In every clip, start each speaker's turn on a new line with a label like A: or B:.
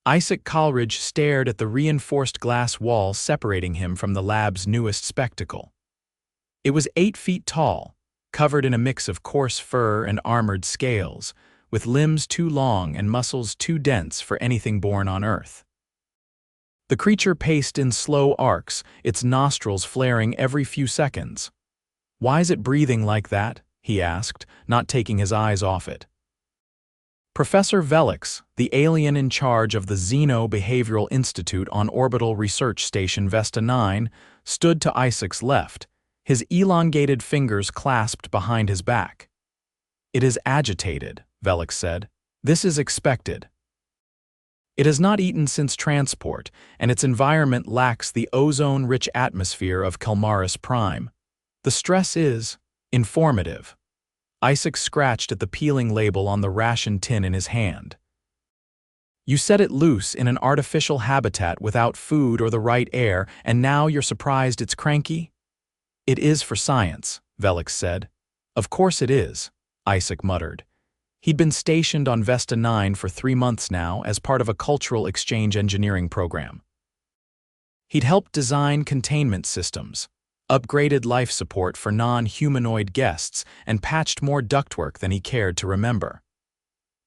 A: Isaac Colridge stared at the reinforced glass wall separating him from the lab's newest spectacle. It was 8 feet tall, covered in a mix of coarse fur and armored scales, with limbs too long and muscles too dense for anything born on Earth. The creature paced in slow arcs, its nostrils flaring every few seconds. "Why's it breathing like that?" he asked, not taking his eyes off it. Professor Velix, the alien in charge of the Xeno-Behavioral Institute on Orbital Research Station Vesta 9, stood to Isaac's left, his elongated fingers clasped behind his back. "It is agitated," Velix said. "This is expected. It has not eaten since transport, and its environment lacks the ozone-rich atmosphere of Kelmaris Prime. The stress is informative." Isaac scratched at the peeling label on the ration tin in his hand. "You set it loose in an artificial habitat without food or the right air, and now you're surprised it's cranky?" "It is for science," Velix said. "Of course it is," Isaac muttered. He'd been stationed on Vesta 9 for 3 months now as part of a cultural exchange engineering program. He'd helped design containment systems, upgraded life support for non-humanoid guests, and patched more ductwork than he cared to remember.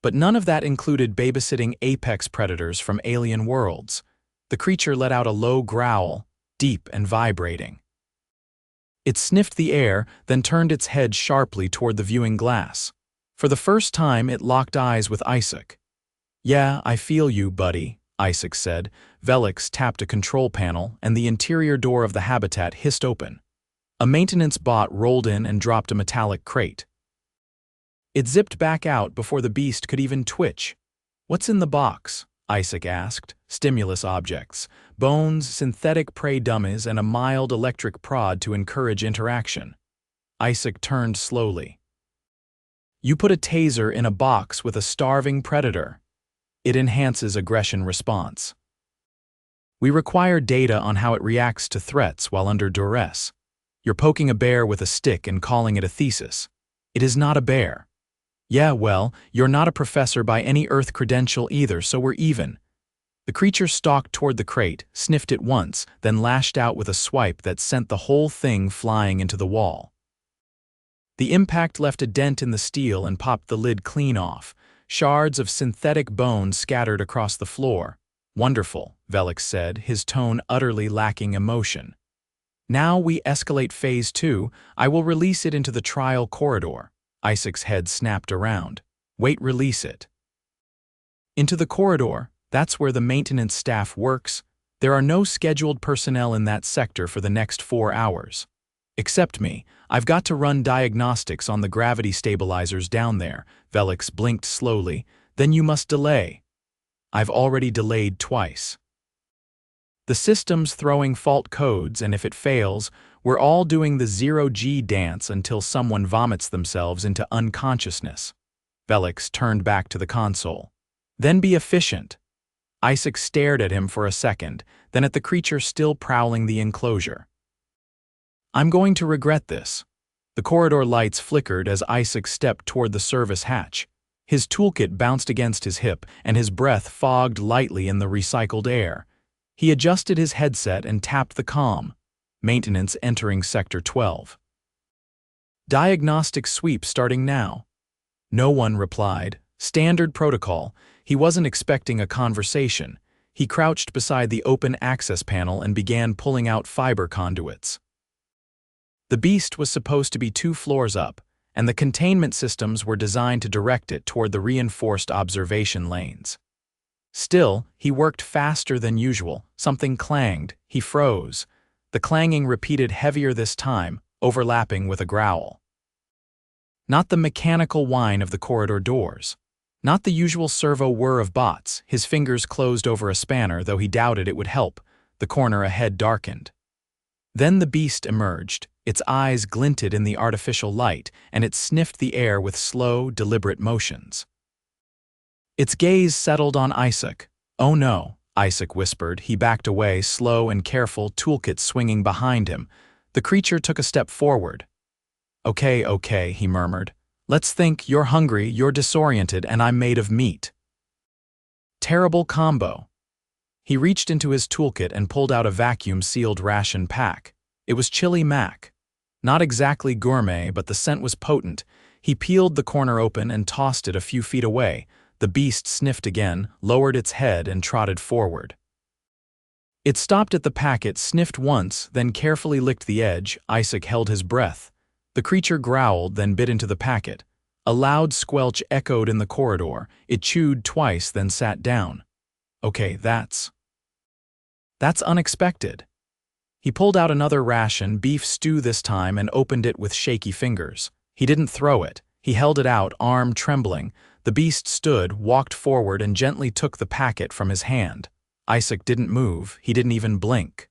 A: But none of that included babysitting apex predators from alien worlds. The creature let out a low growl, deep and vibrating. It sniffed the air, then turned its head sharply toward the viewing glass. For the first time, it locked eyes with Isaac. "Yeah, I feel you, buddy," Isaac said. Velix tapped a control panel, and the interior door of the habitat hissed open. A maintenance bot rolled in and dropped a metallic crate. It zipped back out before the beast could even twitch. "What's in the box?" Isaac asked. "Stimulus objects, bones, synthetic prey dummies, and a mild electric prod to encourage interaction." Isaac turned slowly. "You put a taser in a box with a starving predator. It enhances aggression response. We require data on how it reacts to threats while under duress. You're poking a bear with a stick and calling it a thesis. It is not a bear." "Yeah, well, you're not a professor by any Earth credential either, so we're even." The creature stalked toward the crate, sniffed it once, then lashed out with a swipe that sent the whole thing flying into the wall. The impact left a dent in the steel and popped the lid clean off. Shards of synthetic bone scattered across the floor. "Wonderful," Velix said, his tone utterly lacking emotion. "Now we escalate phase 2. I will release it into the trial corridor." Isaac's head snapped around. "Wait, release it." "Into the corridor. That's where the maintenance staff works. There are no scheduled personnel in that sector for the next 4 hours. Except me. I've got to run diagnostics on the gravity stabilizers down there." Velix blinked slowly. "Then you must delay." "I've already delayed twice. The system's throwing fault codes, and if it fails, we're all doing the 0G dance until someone vomits themselves into unconsciousness." Velix turned back to the console. "Then be efficient." Isaac stared at him for a second, then at the creature still prowling the enclosure. "I'm going to regret this." The corridor lights flickered as Isaac stepped toward the service hatch. His toolkit bounced against his hip, and his breath fogged lightly in the recycled air. He adjusted his headset and tapped the comm. "Maintenance entering Sector 12. Diagnostic sweep starting now." No one replied. Standard protocol. He wasn't expecting a conversation. He crouched beside the open access panel and began pulling out fiber conduits. The beast was supposed to be 2 floors up, and the containment systems were designed to direct it toward the reinforced observation lanes. Still, he worked faster than usual. Something clanged. He froze. The clanging repeated heavier this time, overlapping with a growl. Not the mechanical whine of the corridor doors. Not the usual servo whir of bots. His fingers closed over a spanner, though he doubted it would help. The corner ahead darkened. Then the beast emerged. Its eyes glinted in the artificial light, and it sniffed the air with slow, deliberate motions. Its gaze settled on Isaac. "Oh no," Isaac whispered. He backed away, slow and careful, toolkit swinging behind him. The creature took a step forward. Okay, he murmured. "Let's think. You're hungry, you're disoriented, and I'm made of meat." Terrible combo. He reached into his toolkit and pulled out a vacuum-sealed ration pack. It was chili mac. Not exactly gourmet, but the scent was potent. He peeled the corner open and tossed it a few feet away. The beast sniffed again, lowered its head, and trotted forward. It stopped at the packet, sniffed once, then carefully licked the edge. Isaac held his breath. The creature growled, then bit into the packet. A loud squelch echoed in the corridor. It chewed twice, then sat down. Okay, that's unexpected. He pulled out another ration, beef stew this time, and opened it with shaky fingers. He didn't throw it. He held it out, arm trembling. The beast stood, walked forward, and gently took the packet from his hand. Isaac didn't move. He didn't even blink.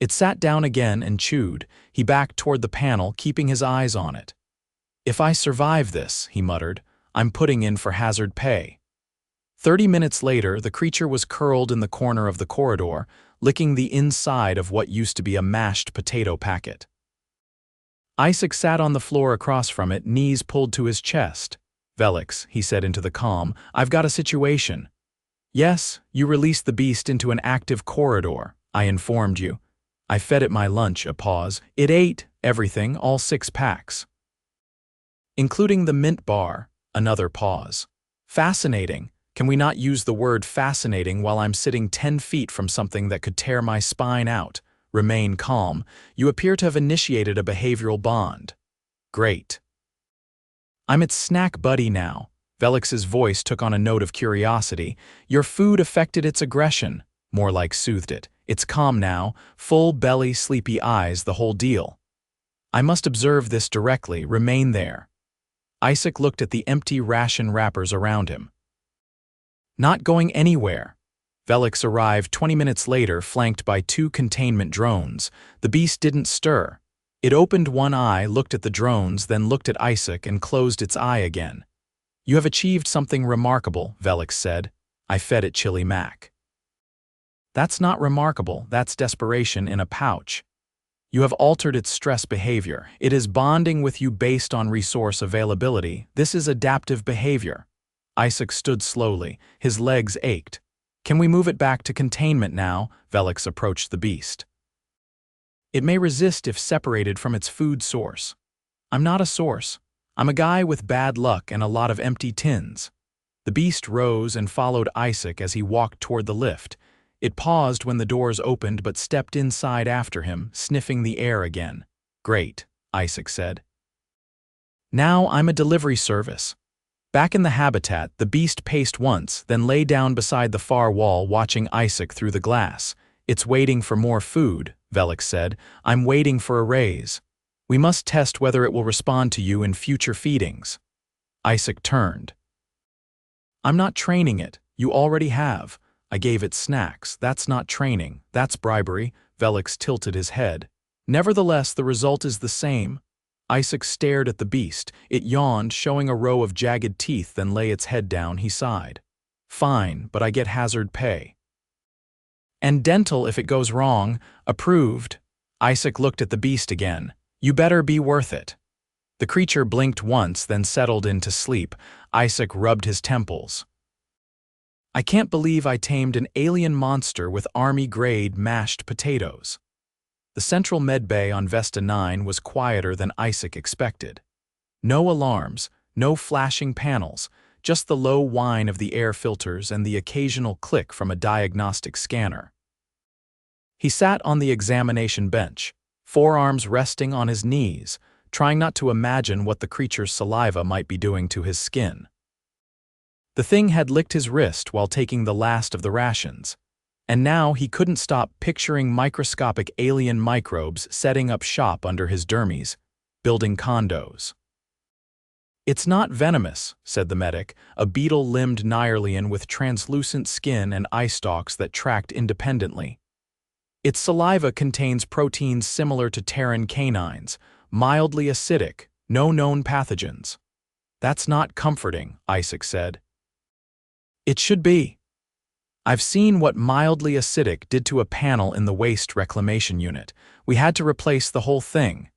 A: It sat down again and chewed. He backed toward the panel, keeping his eyes on it. "If I survive this," he muttered, "I'm putting in for hazard pay." 30 minutes later, the creature was curled in the corner of the corridor, licking the inside of what used to be a mashed potato packet. Isaac sat on the floor across from it, knees pulled to his chest. "Velix," he said into the calm, "I've got a situation." "Yes, you released the beast into an active corridor. I informed you. I fed it my lunch." A pause. "It ate everything, all 6 packs. Including the mint bar." Another pause. "Fascinating. Can we not use the word fascinating while I'm sitting 10 feet from something that could tear my spine out?" "Remain calm. You appear to have initiated a behavioral bond." "Great. I'm its snack buddy now." Velix's voice took on a note of curiosity. "Your food affected its aggression." "More like soothed it. It's calm now, full belly, sleepy eyes, the whole deal." "I must observe this directly. Remain there." Isaac looked at the empty ration wrappers around him. "Not going anywhere." Velix arrived 20 minutes later, flanked by 2 containment drones. The beast didn't stir. It opened one eye, looked at the drones, then looked at Isaac and closed its eye again. "You have achieved something remarkable," Velix said. "I fed it chili mac." "That's not remarkable, that's desperation in a pouch. You have altered its stress behavior. It is bonding with you based on resource availability. This is adaptive behavior." Isaac stood slowly. His legs ached. "Can we move it back to containment now?" Velix approached the beast. "It may resist if separated from its food source." "I'm not a source. I'm a guy with bad luck and a lot of empty tins." The beast rose and followed Isaac as he walked toward the lift. It paused when the doors opened but stepped inside after him, sniffing the air again. "Great," Isaac said. "Now I'm a delivery service." Back in the habitat, the beast paced once, then lay down beside the far wall, watching Isaac through the glass. "It's waiting for more food," Velix said. "I'm waiting for a raise. We must test whether it will respond to you in future feedings." Isaac turned. "I'm not training it. You already have. I gave it snacks. That's not training. That's bribery." Velix tilted his head. "Nevertheless, the result is the same." Isaac stared at the beast. It yawned, showing a row of jagged teeth, then lay its head down. He sighed. "Fine, but I get hazard pay. And dental if it goes wrong." "Approved." Isaac looked at the beast again. "You better be worth it." The creature blinked once, then settled into sleep. Isaac rubbed his temples. "I can't believe I tamed an alien monster with army-grade mashed potatoes." The central medbay on Vesta 9 was quieter than Isaac expected. No alarms, no flashing panels, just the low whine of the air filters and the occasional click from a diagnostic scanner. He sat on the examination bench, forearms resting on his knees, trying not to imagine what the creature's saliva might be doing to his skin. The thing had licked his wrist while taking the last of the rations. And now he couldn't stop picturing microscopic alien microbes setting up shop under his dermis, building condos. "It's not venomous," said the medic, a beetle-limbed Nyrelian with translucent skin and eye stalks that tracked independently. "Its saliva contains proteins similar to Terran canines, mildly acidic, no known pathogens." "That's not comforting," Isaac said. "It should be. I've seen what mildly acidic did to a panel in the waste reclamation unit. We had to replace the whole thing."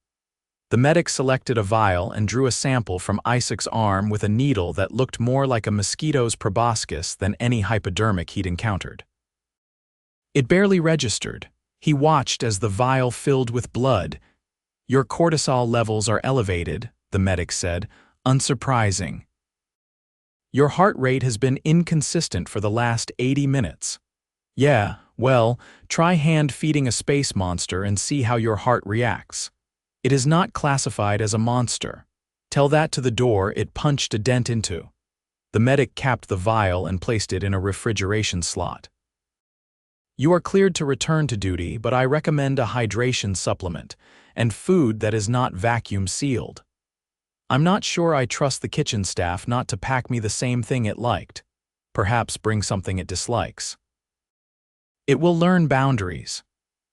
A: The medic selected a vial and drew a sample from Isaac's arm with a needle that looked more like a mosquito's proboscis than any hypodermic he'd encountered. It barely registered. He watched as the vial filled with blood. "Your cortisol levels are elevated," the medic said. "Unsurprising. Your heart rate has been inconsistent for the last 80 minutes. Yeah, well, try hand-feeding a space monster and see how your heart reacts. It is not classified as a monster. Tell that to the door it punched a dent into." The medic capped the vial and placed it in a refrigeration slot. "You are cleared to return to duty, but I recommend a hydration supplement and food that is not vacuum-sealed. I'm not sure I trust the kitchen staff not to pack me the same thing it liked. Perhaps bring something it dislikes. It will learn boundaries,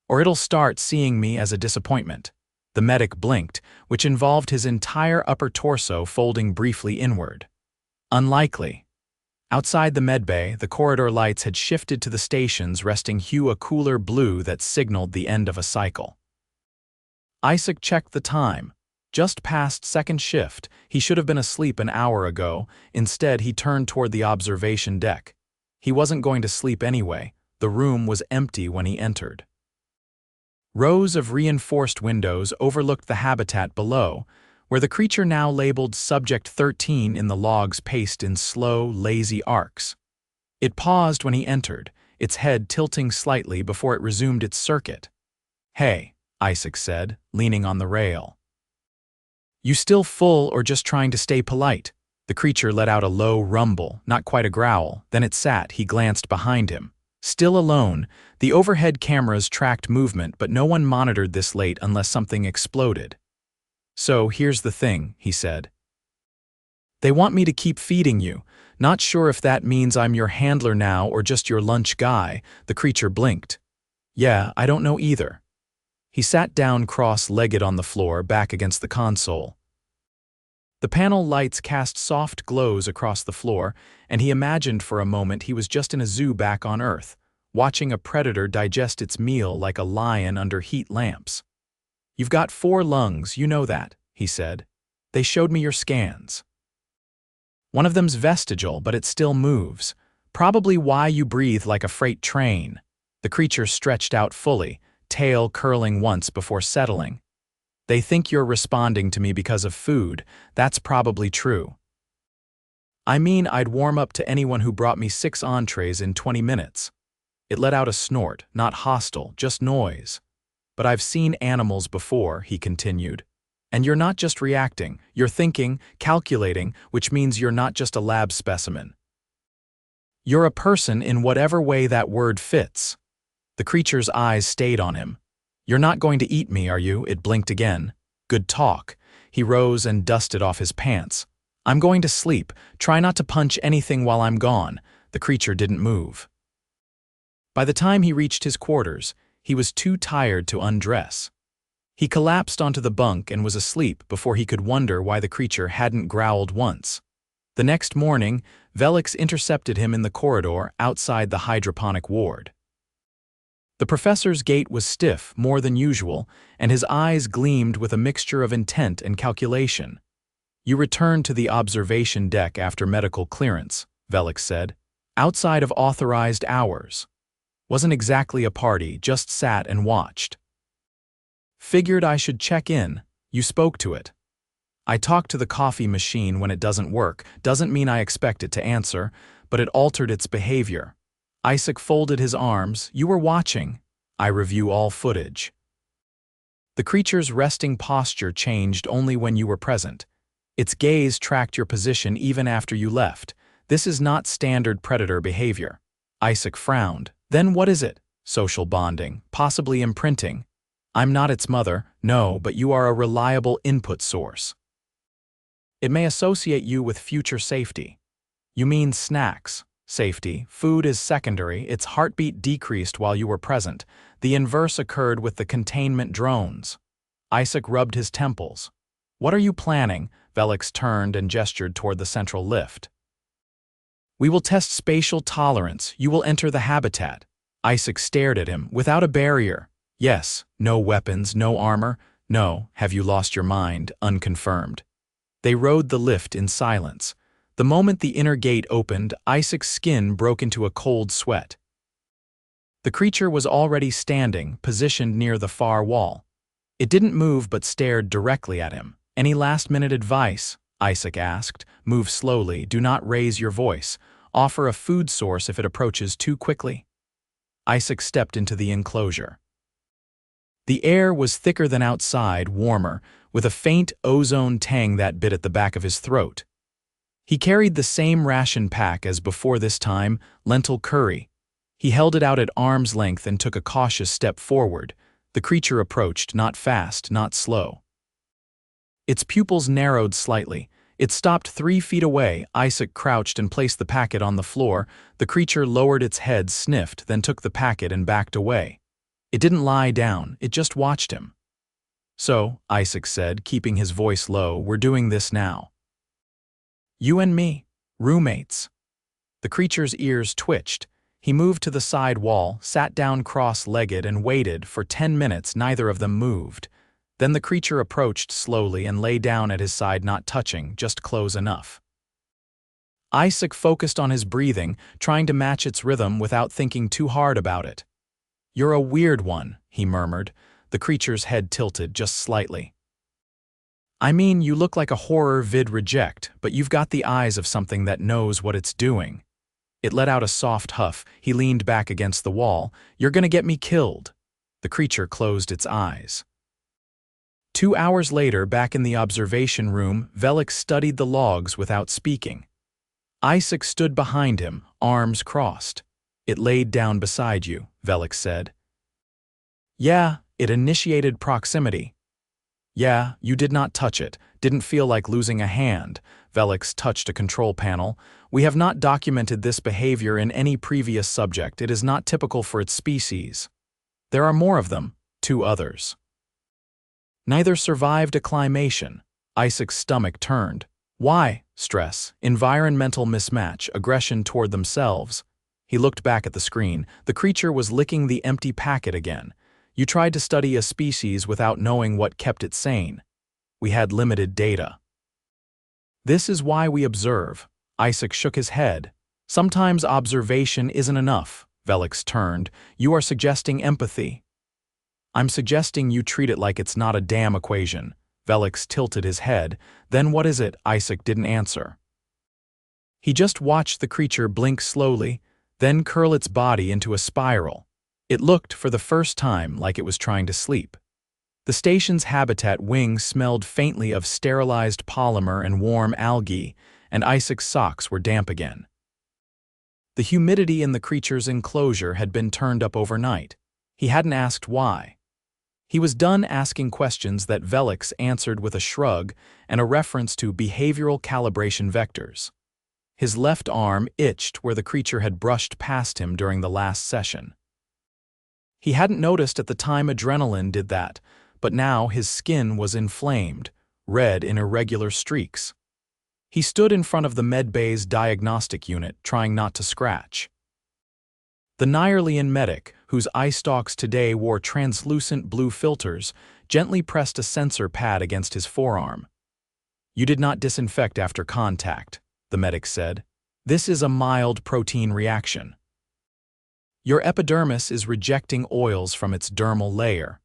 A: or it'll start seeing me as a disappointment." The medic blinked, which involved his entire upper torso folding briefly inward. Unlikely. Outside the medbay, the corridor lights had shifted to the station's resting hue, a cooler blue that signaled the end of a cycle. Isaac checked the time. Just past second shift. He should have been asleep an hour ago. Instead, he turned toward the observation deck. He wasn't going to sleep anyway. The room was empty when he entered. Rows of reinforced windows overlooked the habitat below, where the creature now labeled Subject 13 in the logs paced in slow, lazy arcs. It paused when he entered, its head tilting slightly before it resumed its circuit. "Hey," Isaac said, leaning on the rail. "You still full or just trying to stay polite?" The creature let out a low rumble, not quite a growl. Then it sat. He glanced behind him. Still alone, the overhead cameras tracked movement, but no one monitored this late unless something exploded. "So here's the thing," he said. "They want me to keep feeding you. Not sure if that means I'm your handler now or just your lunch guy." The creature blinked. "Yeah, I don't know either." He sat down cross-legged on the floor, back against the console. The panel lights cast soft glows across the floor, and he imagined for a moment he was just in a zoo back on Earth, watching a predator digest its meal like a lion under heat lamps. "You've got 4 lungs, you know that," he said. "They showed me your scans. One of them's vestigial, but it still moves. Probably why you breathe like a freight train." The creature stretched out fully, tail curling once before settling. "They think you're responding to me because of food. That's probably true. I mean, I'd warm up to anyone who brought me 6 entrees in 20 minutes. It let out a snort, not hostile, just noise. "But I've seen animals before," he continued. "And you're not just reacting, you're thinking, calculating, which means you're not just a lab specimen. You're a person in whatever way that word fits." The creature's eyes stayed on him. "You're not going to eat me, are you?" It blinked again. "Good talk." He rose and dusted off his pants. "I'm going to sleep. Try not to punch anything while I'm gone." The creature didn't move. By the time he reached his quarters, he was too tired to undress. He collapsed onto the bunk and was asleep before he could wonder why the creature hadn't growled once. The next morning, Velix intercepted him in the corridor outside the hydroponic ward. The professor's gait was stiff, more than usual, and his eyes gleamed with a mixture of intent and calculation. "You returned to the observation deck after medical clearance," Velix said. "Outside of authorized hours. Wasn't exactly a party, just sat and watched. Figured I should check in. You spoke to it. I talk to the coffee machine when it doesn't work. Doesn't mean I expect it to answer, but it altered its behavior." Isaac folded his arms. "You were watching. I review all footage." The creature's resting posture changed only when you were present. Its gaze tracked your position even after you left. "This is not standard predator behavior." Isaac frowned. "Then what is it?" "Social bonding, possibly imprinting. I'm not its mother, no, but you are a reliable input source. It may associate you with future safety." "You mean snacks?" "Safety. Food is secondary. Its heartbeat decreased while you were present. The inverse occurred with the containment drones." Isaac rubbed his temples. "What are you planning?" Velix turned and gestured toward the central lift. "We will test spatial tolerance. You will enter the habitat." Isaac stared at him. "Without a barrier?" "Yes. No weapons, no armor. No, have you lost your mind? Unconfirmed. They rode the lift in silence. The moment the inner gate opened, Isaac's skin broke into a cold sweat. The creature was already standing, positioned near the far wall. It didn't move but stared directly at him. Any last-minute advice? Isaac asked. Move slowly, do not raise your voice. Offer a food source if it approaches too quickly. Isaac stepped into the enclosure. The air was thicker than outside, warmer, with a faint ozone tang that bit at the back of his throat. He carried the same ration pack as before, this time, lentil curry. He held it out at arm's length and took a cautious step forward. The creature approached, not fast, not slow. Its pupils narrowed slightly. It stopped 3 feet away. Isaac crouched and placed the packet on the floor. The creature lowered its head, sniffed, then took the packet and backed away. It didn't lie down, it just watched him. So, Isaac said, keeping his voice low, we're doing this now. You and me, roommates. The creature's ears twitched. He moved to the side wall, sat down cross-legged and waited. For 10 minutes, neither of them moved. Then the creature approached slowly and lay down at his side, not touching, just close enough. Isaac focused on his breathing, trying to match its rhythm without thinking too hard about it. You're a weird one, he murmured. The creature's head tilted just slightly. I mean, you look like a horror vid reject, but you've got the eyes of something that knows what it's doing. It let out a soft huff. He leaned back against the wall. You're gonna get me killed. The creature closed its eyes. 2 hours later, back in the observation room, Velix studied the logs without speaking. Isaac stood behind him, arms crossed. It laid down beside you, Velix said. Yeah, it initiated proximity. Yeah, you did not touch it, didn't feel like losing a hand. Velix touched a control panel. We have not documented this behavior in any previous subject. It is not typical for its species. There are more of them, 2 others. Neither survived acclimation. Isaac's stomach turned. Why? Stress, environmental mismatch, aggression toward themselves. He looked back at the screen. The creature was licking the empty packet again. You tried to study a species without knowing what kept it sane. We had limited data. This is why we observe. Isaac shook his head. Sometimes observation isn't enough. Velix turned. You are suggesting empathy. I'm suggesting you treat it like it's not a damn equation. Velix tilted his head. Then what is it? Isaac didn't answer. He just watched the creature blink slowly, then curl its body into a spiral. It looked, for the first time, like it was trying to sleep. The station's habitat wing smelled faintly of sterilized polymer and warm algae, and Isaac's socks were damp again. The humidity in the creature's enclosure had been turned up overnight. He hadn't asked why. He was done asking questions that Velix answered with a shrug and a reference to behavioral calibration vectors. His left arm itched where the creature had brushed past him during the last session. He hadn't noticed at the time adrenaline did that, but now his skin was inflamed, red in irregular streaks. He stood in front of the medbay's diagnostic unit, trying not to scratch. The Nyrelian medic, whose eye stalks today wore translucent blue filters, gently pressed a sensor pad against his forearm. You did not disinfect after contact, the medic said. This is a mild protein reaction. Your epidermis is rejecting oils from its dermal layer.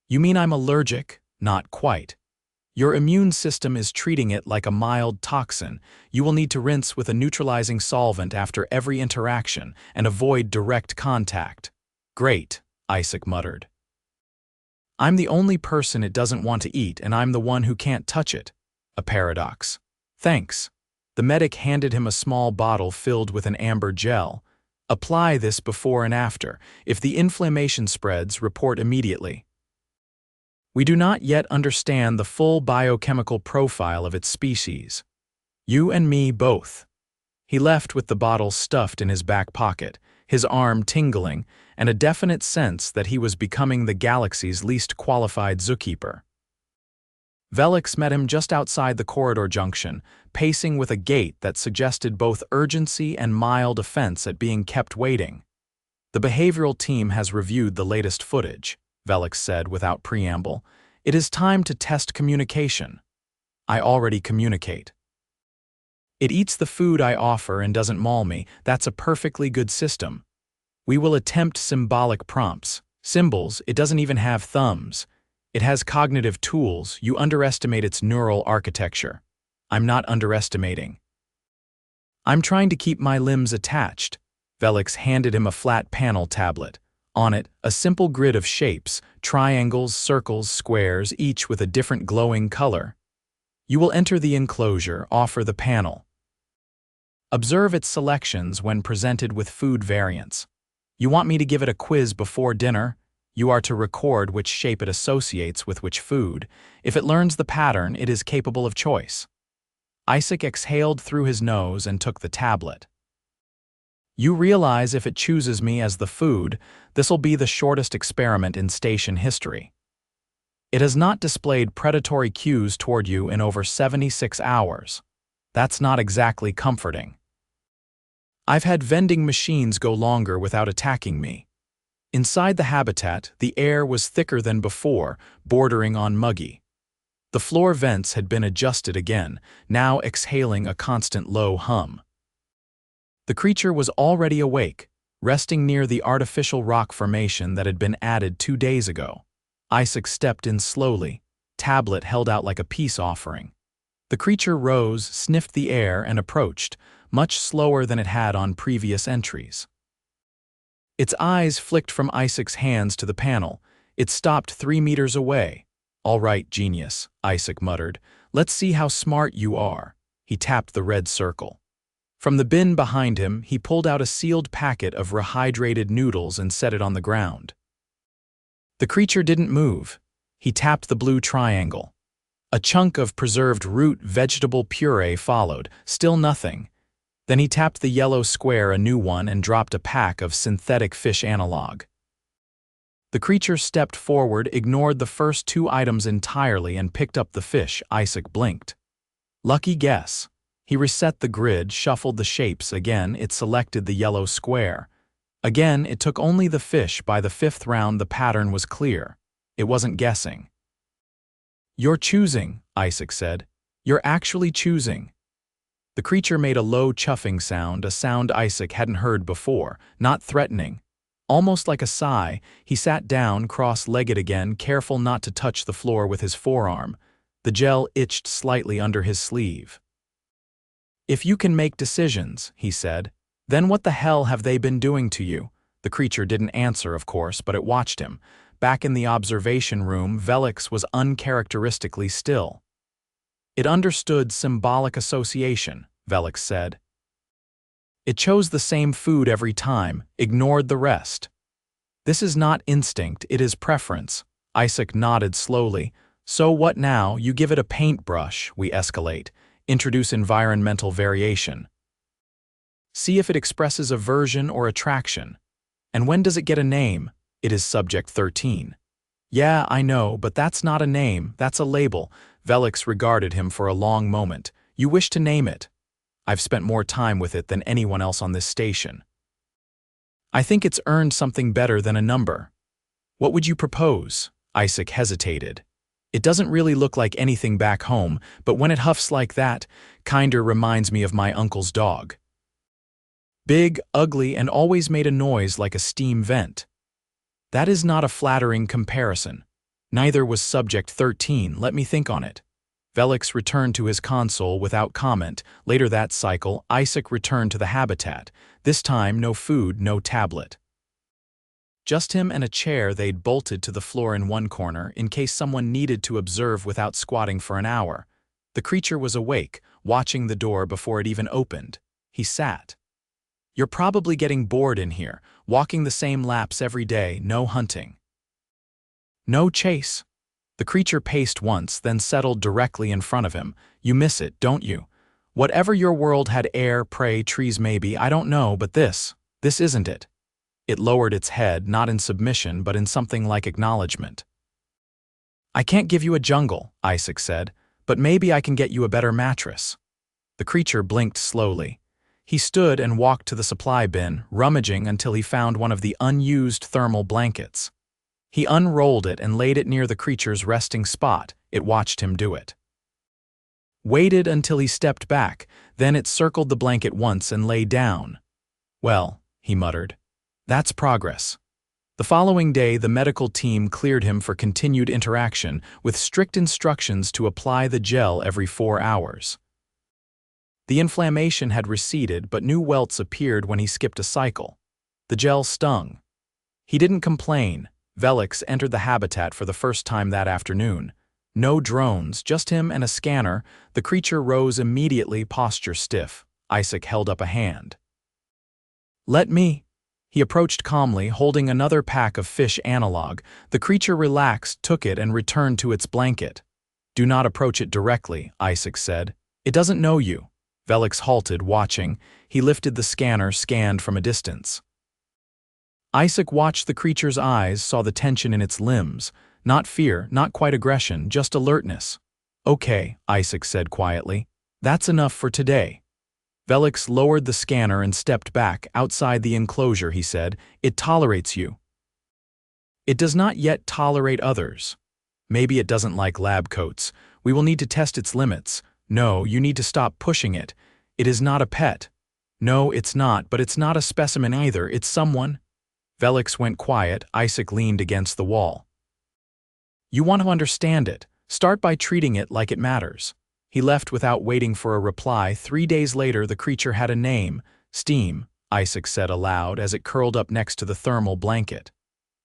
A: You mean I'm allergic? Not quite. Your immune system is treating it like a mild toxin. You will need to rinse with a neutralizing solvent after every interaction and avoid direct contact. Great, Isaac muttered. I'm the only person it doesn't want to eat, and I'm the one who can't touch it. A paradox. Thanks. The medic handed him a small bottle filled with an amber gel. Apply this before and after. If the inflammation spreads, report immediately. We do not yet understand the full biochemical profile of its species. You and me both. He left with the bottle stuffed in his back pocket, his arm tingling, and a definite sense that he was becoming the galaxy's least qualified zookeeper. Velix met him just outside the corridor junction, pacing with a gait that suggested both urgency and mild offense at being kept waiting. The behavioral team has reviewed the latest footage, Velix said without preamble. It is time to test communication. I already communicate. It eats the food I offer and doesn't maul me. That's a perfectly good system. We will attempt symbolic prompts. Symbols, it doesn't even have thumbs. It has cognitive tools. You underestimate its neural architecture. I'm not underestimating. I'm trying to keep my limbs attached. Velix handed him a flat panel tablet. On it, a simple grid of shapes, triangles, circles, squares, each with a different glowing color. You will enter the enclosure, offer the panel. Observe its selections when presented with food variants. You want me to give it a quiz before dinner? You are to record which shape it associates with which food. If it learns the pattern, it is capable of choice. Isaac exhaled through his nose and took the tablet. You realize if it chooses me as the food, this'll be the shortest experiment in station history. It has not displayed predatory cues toward you in over 76 hours. That's not exactly comforting. I've had vending machines go longer without attacking me. Inside the habitat, the air was thicker than before, bordering on muggy. The floor vents had been adjusted again, now exhaling a constant low hum. The creature was already awake, resting near the artificial rock formation that had been added 2 days ago. Isaac stepped in slowly, tablet held out like a peace offering. The creature rose, sniffed the air, and approached, much slower than it had on previous entries. Its eyes flicked from Isaac's hands to the panel. It stopped 3 meters away. "All right, genius," Isaac muttered. "Let's see how smart you are." He tapped the red circle. From the bin behind him, he pulled out a sealed packet of rehydrated noodles and set it on the ground. The creature didn't move. He tapped the blue triangle. A chunk of preserved root vegetable puree followed, still nothing. Then he tapped the yellow square, a new one, and dropped a pack of synthetic fish analog. The creature stepped forward, ignored the first 2 items entirely, and picked up the fish. Isaac blinked. Lucky guess. He reset the grid, shuffled the shapes. Again, it selected the yellow square. Again, it took only the fish. By the 5th round, the pattern was clear. It wasn't guessing. "You're choosing," Isaac said. "You're actually choosing." The creature made a low chuffing sound, a sound Isaac hadn't heard before, not threatening. Almost like a sigh, he sat down, cross-legged again, careful not to touch the floor with his forearm. The gel itched slightly under his sleeve. "If you can make decisions," he said, "then what the hell have they been doing to you?" The creature didn't answer, of course, but it watched him. Back in the observation room, Velix was uncharacteristically still. "It understood symbolic association," Velix said. "It chose the same food every time, ignored the rest. This is not instinct, it is preference." Isaac nodded slowly. "So what now? You give it a paintbrush, we escalate. Introduce environmental variation. See if it expresses aversion or attraction. And when does it get a name? It is subject 13. Yeah, I know, but that's not a name, that's a label." Velix regarded him for a long moment. "You wish to name it. I've spent more time with it than anyone else on this station. I think it's earned something better than a number. What would you propose?" Isaac hesitated. "It doesn't really look like anything back home, but when it huffs like that, kinder reminds me of my uncle's dog. Big, ugly, and always made a noise like a steam vent." "That is not a flattering comparison. Neither was subject 13, let me think on it." Velix returned to his console without comment. Later that cycle, Isaac returned to the habitat. This time, no food, no tablet. Just him and a chair they'd bolted to the floor in one corner in case someone needed to observe without squatting for an hour. The creature was awake, watching the door before it even opened. He sat. "You're probably getting bored in here, walking the same laps every day, no hunting. No chase." The creature paced once, then settled directly in front of him. "You miss it, don't you? Whatever your world had air, prey, trees maybe, I don't know, but this isn't it." It lowered its head, not in submission, but in something like acknowledgement. "I can't give you a jungle," Isaac said, "but maybe I can get you a better mattress." The creature blinked slowly. He stood and walked to the supply bin, rummaging until he found one of the unused thermal blankets. He unrolled it and laid it near the creature's resting spot. It watched him do it. Waited until he stepped back, then it circled the blanket once and lay down. "Well," he muttered, "that's progress." The following day, the medical team cleared him for continued interaction, with strict instructions to apply the gel every 4 hours. The inflammation had receded, but new welts appeared when he skipped a cycle. The gel stung. He didn't complain. Velix entered the habitat for the first time that afternoon. No drones, just him and a scanner. The creature rose immediately, posture stiff. Isaac held up a hand. "Let me." He approached calmly, holding another pack of fish analog. The creature relaxed, took it, and returned to its blanket. "Do not approach it directly," Isaac said. "It doesn't know you." Velix halted, watching. He lifted the scanner, scanned from a distance. Isaac watched the creature's eyes, saw the tension in its limbs. Not fear, not quite aggression, just alertness. "Okay," Isaac said quietly. "That's enough for today." Velix lowered the scanner and stepped back. "Outside the enclosure," he said. "It tolerates you. It does not yet tolerate others. Maybe it doesn't like lab coats. We will need to test its limits. No, you need to stop pushing it. It is not a pet. No, it's not, but it's not a specimen either. It's someone." Velix went quiet. Isaac leaned against the wall. "You want to understand it. Start by treating it like it matters." He left without waiting for a reply. 3 days later, the creature had a name. "Steam," Isaac said aloud as it curled up next to the thermal blanket.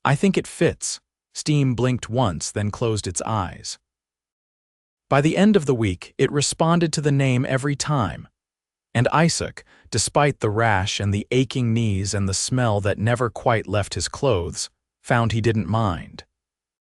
A: "I think it fits." Steam blinked once, then closed its eyes. By the end of the week, it responded to the name every time. And Isaac, despite the rash and the aching knees and the smell that never quite left his clothes, found he didn't mind.